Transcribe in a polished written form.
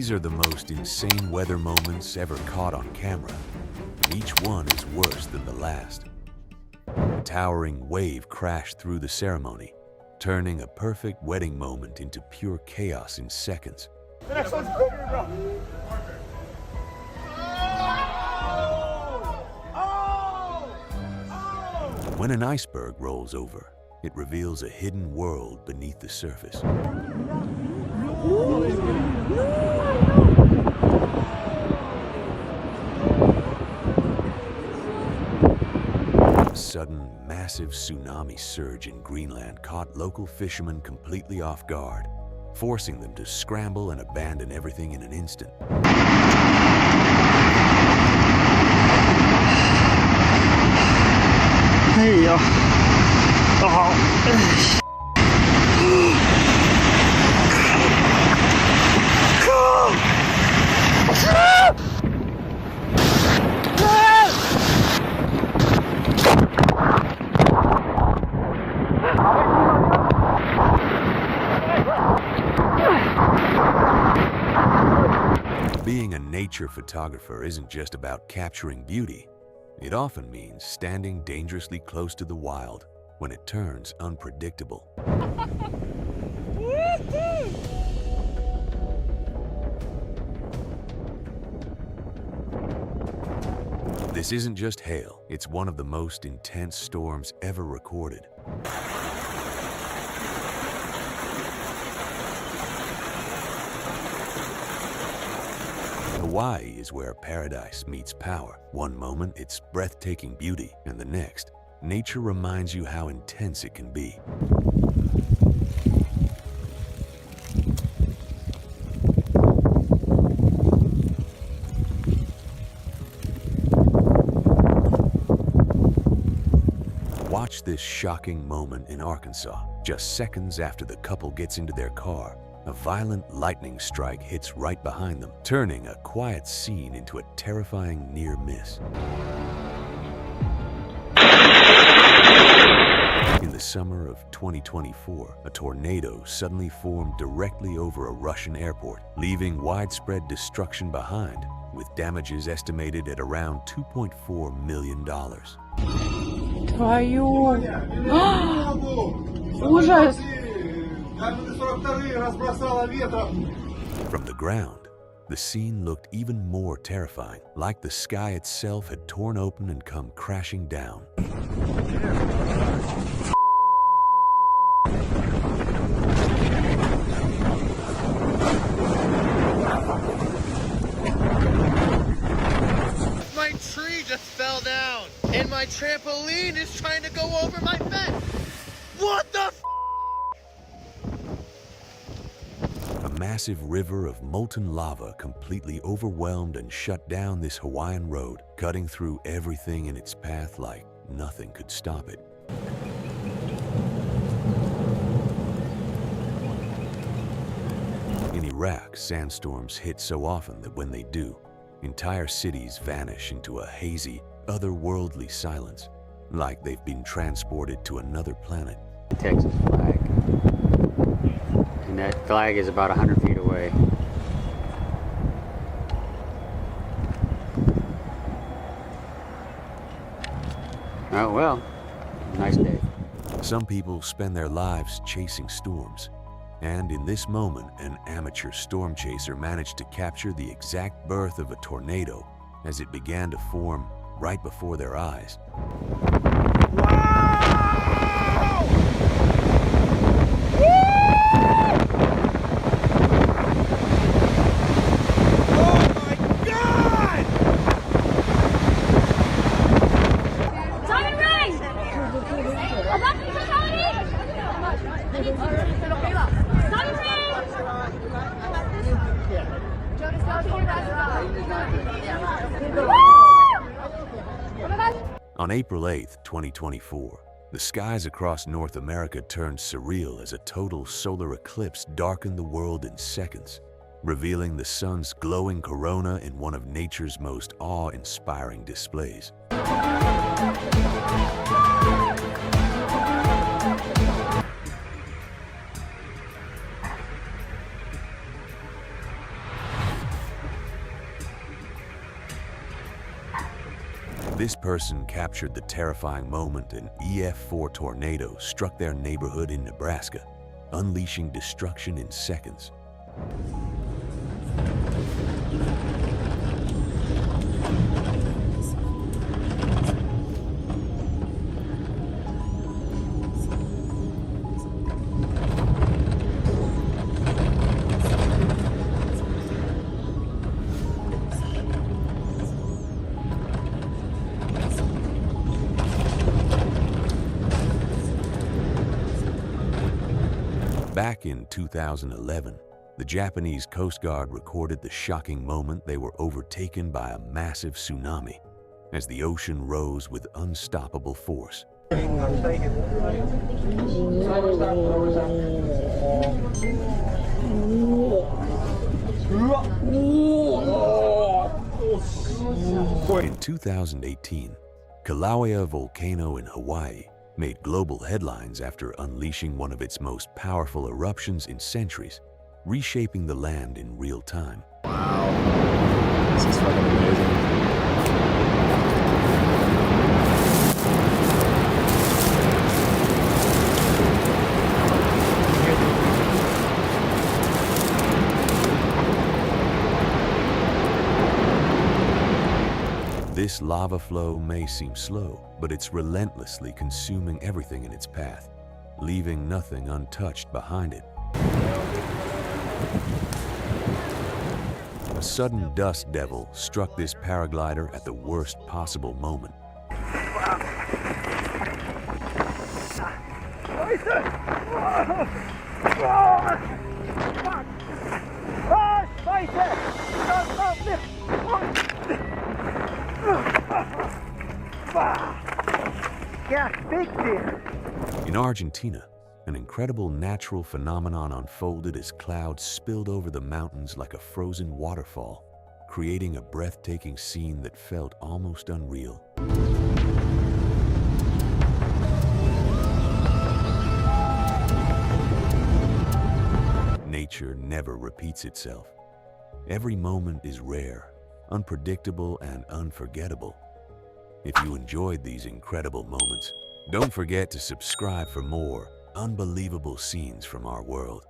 These are the most insane weather moments ever caught on camera, and each one is worse than the last. A towering wave crashed through the ceremony, turning a perfect wedding moment into pure chaos in seconds. The next one's bigger, bro. When an iceberg rolls over, it reveals a hidden world beneath the surface. A sudden, massive tsunami surge in Greenland caught local fishermen completely off guard, forcing them to scramble and abandon everything in an instant. Hey, Being a nature photographer isn't just about capturing beauty. It often means standing dangerously close to the wild when it turns unpredictable. This isn't just hail, it's one of the most intense storms ever recorded. Hawaii is where paradise meets power. One moment, it's breathtaking beauty, and the next, nature reminds you how intense it can be. Watch this shocking moment in Arkansas. Just seconds after the couple gets into their car, a violent lightning strike hits right behind them, turning a quiet scene into a terrifying near miss. In the summer of 2024, a tornado suddenly formed directly over a Russian airport, leaving widespread destruction behind, with damages estimated at around $2.4 million. Твою! Ужас! From the ground, the scene looked even more terrifying, like the sky itself had torn open and come crashing down. My tree just fell down, and my trampoline is trying to go over my fence. What the f? A massive river of molten lava completely overwhelmed and shut down this Hawaiian road, cutting through everything in its path like nothing could stop it. In Iraq, sandstorms hit so often that when they do, entire cities vanish into a hazy, otherworldly silence, like they've been transported to another planet. The Texas flag. And that flag is about 100 feet away. Oh well, nice day. Some people spend their lives chasing storms, and in this moment, an amateur storm chaser managed to capture the exact birth of a tornado as it began to form right before their eyes. On April 8, 2024, the skies across North America turned surreal as a total solar eclipse darkened the world in seconds, revealing the sun's glowing corona in one of nature's most awe-inspiring displays. This person captured the terrifying moment an EF4 tornado struck their neighborhood in Nebraska, unleashing destruction in seconds. Back in 2011, the Japanese Coast Guard recorded the shocking moment they were overtaken by a massive tsunami as the ocean rose with unstoppable force. In 2018, Kilauea volcano in Hawaii made global headlines after unleashing one of its most powerful eruptions in centuries, reshaping the land in real time. Wow. This is fucking amazing. This lava flow may seem slow, but it's relentlessly consuming everything in its path, leaving nothing untouched behind it. A sudden dust devil struck this paraglider at the worst possible moment. In Argentina, an incredible natural phenomenon unfolded as clouds spilled over the mountains like a frozen waterfall, creating a breathtaking scene that felt almost unreal. Nature never repeats itself. Every moment is rare, unpredictable, and unforgettable. If you enjoyed these incredible moments, don't forget to subscribe for more unbelievable scenes from our world.